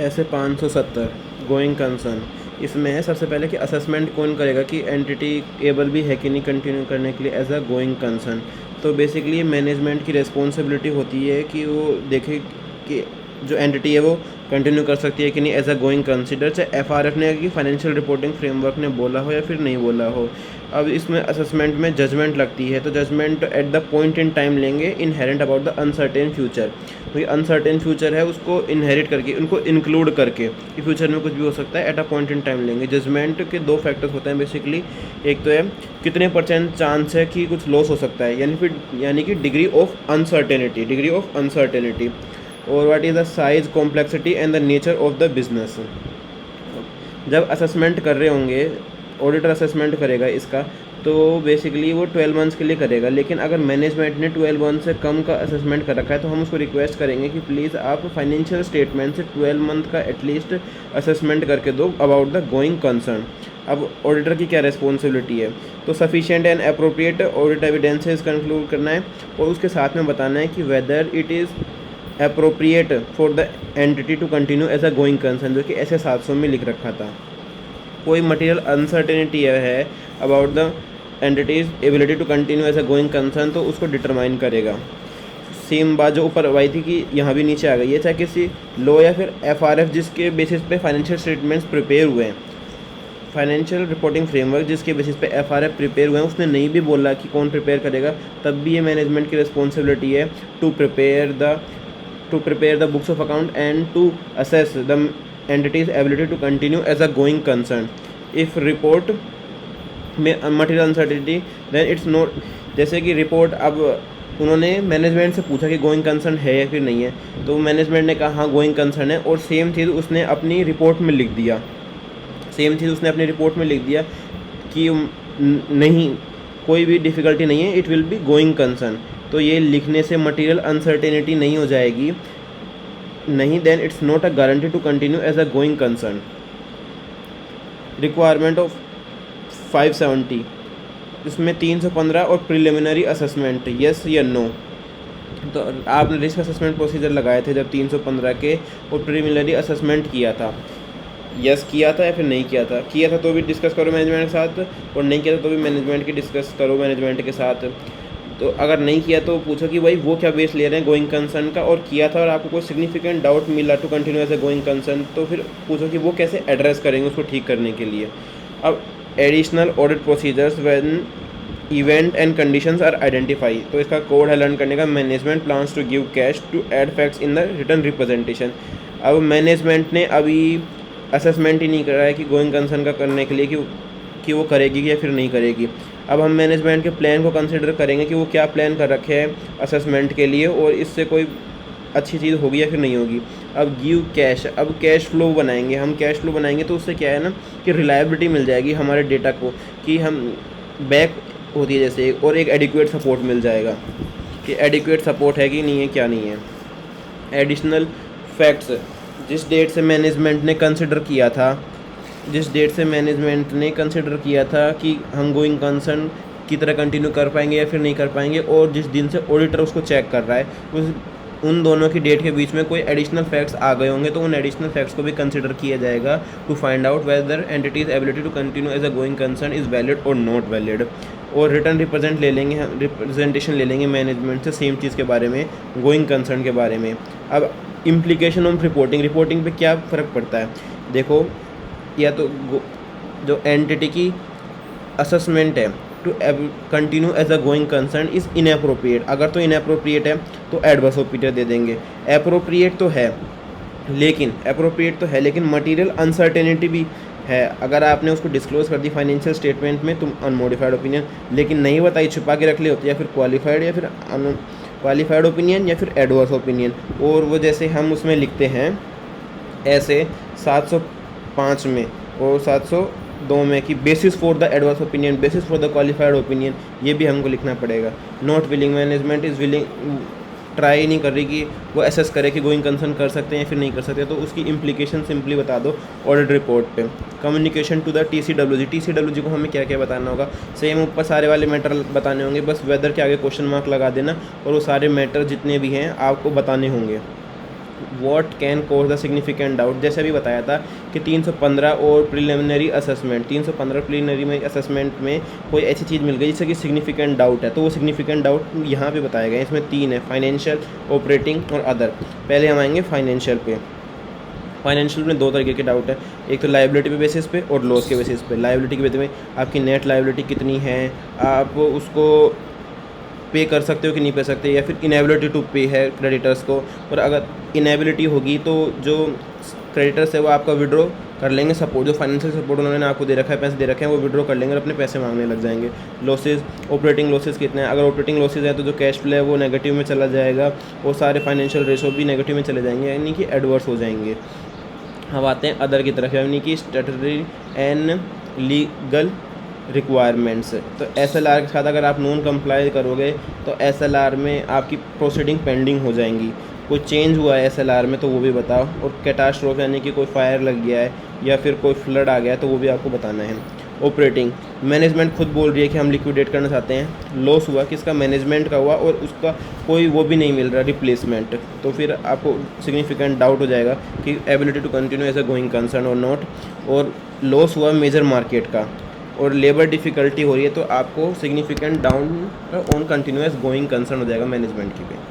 ऐसे 570 going concern इसमें है। सबसे पहले कि असेसमेंट कौन करेगा कि एंटिटी एबल भी है कि नहीं कंटिन्यू करने के लिए एज अ गोइंग कंसर्न। तो बेसिकली मैनेजमेंट की रिस्पॉन्सिबिलिटी होती है कि वो देखे कि जो एंटिटी है वो कंटिन्यू कर सकती है कि नहीं एज अ गोइंग कंसिडर, चाहे एफआरएफ ने कि फाइनेंशियल रिपोर्टिंग फ्रेमवर्क ने बोला हो या फिर नहीं बोला हो। अब इसमें असेसमेंट में जजमेंट लगती है, तो judgement at the point in time लेंगे inherent about the uncertain future. तो ये अनसर्टेन फ्यूचर है उसको इनहेरिट करके, उनको इंक्लूड करके कि फ्यूचर में कुछ भी हो सकता है, at a point in time लेंगे। जजमेंट के दो फैक्टर्स होते हैं बेसिकली, एक तो है कितने % चांस है कि कुछ लॉस हो सकता है, यानी कि डिग्री ऑफ अनसर्टेनिटी, और what is the size, complexity and the nature of the business. जब असेसमेंट कर रहे होंगे, ऑडिटर असेसमेंट करेगा इसका, तो बेसिकली वो 12 मंथ्स के लिए करेगा। लेकिन अगर मैनेजमेंट ने 12 मंथ से कम का असेसमेंट कर रखा है तो हम उसको रिक्वेस्ट करेंगे कि प्लीज़ आप फाइनेंशियल स्टेटमेंट से 12 मंथ का एटलीस्ट असेसमेंट करके दो अबाउट द गोइंग कंसर्न। अब ऑडिटर की क्या रिस्पॉन्सिबिलिटी है, तो sufficient and appropriate audit evidences conclude करना है, और उसके साथ में बताना है कि whether it is appropriate for the entity to continue as a going concern, जो कि ऐसे 700 में लिख रखा था। कोई मटेरियल अनसर्टेनिटी है about the entity's ability to continue as a going concern, तो उसको डिटरमाइन करेगा। सेम बात जो ऊपर आई थी कि यहाँ भी नीचे आ गई है, चाहे किसी लो या फिर एफआरएफ जिसके बेसिस पे फाइनेंशियल स्टेटमेंट्स प्रिपेयर हुए हैं, फाइनेंशियल रिपोर्टिंग फ्रेमवर्क जिसके बेसिस पे एफआरएफ प्रिपेयर हुए हैं, उसने नहीं भी बोला कि कौन प्रिपेयर करेगा, तब भी ये मैनेजमेंट की रिस्पॉन्सिबिलिटी है to prepare the books of account and to assess the entity's ability to continue as a going concern. If report में material uncertainty then it's not, जैसे कि रिपोर्ट, अब उन्होंने मैनेजमेंट से पूछा कि गोइंग कंसर्न है या फिर नहीं है, तो मैनेजमेंट ने कहा हाँ गोइंग कंसर्न है, और सेम चीज़ उसने अपनी रिपोर्ट में लिख दिया, कि नहीं, कोई भी डिफ़िकल्टी नहीं है, it will be going concern. तो ये लिखने से मटेरियल अनसर्टेनिटी नहीं हो जाएगी, नहीं, then it's not a guarantee to continue as a going concern. Requirement of 570, इसमें 315 और प्रिलिमिनरी असेसमेंट, यस या नो। तो आपने रिस्क असेसमेंट प्रोसीजर लगाए थे जब 315 के, और प्रिलिमिनरी असेसमेंट किया था, यस किया था या फिर नहीं किया था तो भी डिस्कस करो मैनेजमेंट के साथ, और नहीं किया था तो भी मैनेजमेंट की डिस्कस करो मैनेजमेंट के साथ। तो अगर नहीं किया तो पूछो कि भाई वो क्या बेस ले रहे हैं गोइंग कंसर्न का, और किया था और आपको कोई सिग्निफिकेंट डाउट मिला to continue as a going concern, तो फिर पूछो कि वो कैसे एड्रेस करेंगे उसको ठीक करने के लिए। अब additional audit procedures when event and conditions are identify, तो इसका कोड है लर्न करने का, management plans to give cash to add facts in the return representation. अब मैनेजमेंट ने अभी असेसमेंट ही नहीं करा है कि गोइंग कंसर्न का करने के लिए कि वो करेगी या फिर नहीं करेगी। अब हम मैनेजमेंट के प्लान को कंसिडर करेंगे कि वो क्या प्लान कर रखे हैं असेसमेंट के लिए, और इससे कोई अच्छी चीज़ होगी या फिर नहीं होगी। अब गिव कैश, अब कैश फ्लो बनाएंगे, हम कैश फ्लो बनाएंगे तो उससे क्या है ना कि रिलायबिलिटी मिल जाएगी हमारे डेटा को, कि हम बैक होती है जैसे, और एक एडिक्वेट सपोर्ट मिल जाएगा कि एडिक्वेट सपोर्ट है कि नहीं है, क्या नहीं है। एडिशनल फैक्ट्स, जिस डेट से मैनेजमेंट ने कंसिडर किया था कि हम गोइंग कंसर्न की तरह कंटिन्यू कर पाएंगे या फिर नहीं कर पाएंगे, और जिस दिन से ऑडिटर उसको चेक कर रहा है, उन दोनों की डेट के बीच में कोई एडिशनल फैक्ट्स आ गए होंगे, तो उन एडिशनल फैक्ट्स को भी कंसिडर किया जाएगा to find out whether entity's ability to continue as a going concern is valid और नॉट वैलिड। और रिटर्न रिप्रेजेंटेशन ले लेंगे मैनेजमेंट से सेम चीज़ के बारे में, गोइंग कंसर्न के बारे में। अब इम्प्लीकेशन ऑफ रिपोर्टिंग पे क्या फ़र्क पड़ता है, देखो, या तो जो एंटिटी की असेसमेंट है to continue as a going concern is inappropriate, अगर तो इनअप्रोप्रिएट है तो एडवर्स ओपिनियन दे देंगे। अप्रोप्रिएट तो है लेकिन मटेरियल अनसर्टेनिटी भी है, अगर आपने उसको डिस्क्लोज कर दी फाइनेंशियल स्टेटमेंट में तुम अनमोडिफाइड ओपिनियन, लेकिन नहीं बताई, छुपा के रख ली होती, या फिर क्वालिफाइड ओपिनियन या फिर एडवर्स ओपिनियन। और वो जैसे हम उसमें लिखते हैं ऐसे 705 में और 702 में कि basis for the adverse opinion, basis for the qualified opinion, ये भी हमको लिखना पड़ेगा। Not willing, management is willing, try नहीं कर रही कि वो एसेस करे कि गोइंग कंसर्न कर सकते हैं या फिर नहीं कर सकते, तो उसकी इम्प्लीकेशन सिंपली बता दो ऑडिट रिपोर्ट पे। कम्युनिकेशन टू द टीसीडब्ल्यूजी को हमें क्या क्या बताना होगा, सेम ऊपर सारे वाले मैटर बताने होंगे, बस वेदर के आगे क्वेश्चन मार्क लगा देना, और वो सारे मैटर जितने भी हैं आपको बताने होंगे। What can cause the significant doubt, जैसे अभी बताया था कि 315 और प्रिलिमिनरी असेसमेंट, 315 प्रिलिमिनरी में असेसमेंट में कोई ऐसी चीज़ मिल गई जिससे कि सिग्निफिकेंट डाउट है, तो वो सिग्निफिकेंट डाउट यहाँ पे बताया गया है। इसमें 3 है, फाइनेंशियल, ऑपरेटिंग और अदर। पहले हम आएंगे फाइनेंशियल पे। फाइनेंशियल में 2 तरीके के डाउट है, एक तो लाइबिलिटी पे बेसिस पे और लॉस के बेसिस पे। लाइबिलिटी के बेसिस में आपकी नेट लाइबिलिटी कितनी है, आप उसको पे कर सकते हो कि नहीं पे सकते, या फिर इनेबिलिटी टू पे है क्रेडिटर्स को। और अगर इनेबिलिटी होगी तो जो क्रेडिटर्स है वो आपका विड्रॉ कर लेंगे, सपोर्ट जो फाइनेंशियल सपोर्ट उन्होंने आपको दे रखा है, पैसे दे रखे हैं, वो विड्रॉ कर लेंगे और अपने पैसे मांगने लग जाएंगे। लॉसेज, ऑपरेटिंग लॉसेज कितने हैं, अगर ऑपरेटिंग लॉसेज है तो जो कैश फ्लो है वो नेगेटिव में चला जाएगा और सारे फाइनेंशियल रेशो भी नेगेटिव में चले जाएंगे, यानी कि एडवर्स हो जाएंगे। अब आते हैं अदर की तरफ, यानी कि स्टैट्यूटरी एंड लीगल रिक्वायरमेंट्स। तो SLR के साथ अगर आप नॉन कंप्लाई करोगे तो SLR में आपकी प्रोसीडिंग पेंडिंग हो जाएंगी। कोई चेंज हुआ है SLR में तो वो भी बताओ, और कैटास्ट्रोफ यानी कि कोई फायर लग गया है या फिर कोई फ्लड आ गया है तो वो भी आपको बताना है। ऑपरेटिंग, मैनेजमेंट खुद बोल रही है कि हम लिक्विडेट करना चाहते हैं, लॉस हुआ किसका, मैनेजमेंट का हुआ और उसका कोई वो भी नहीं मिल रहा रिप्लेसमेंट, तो फिर आपको सिग्निफिकेंट डाउट हो जाएगा कि ability to continue as a going concern और नॉट। और लॉस हुआ मेजर मार्केट का और लेबर डिफ़िकल्टी हो रही है तो आपको significant down on continuous going concern हो जाएगा मैनेजमेंट की पे।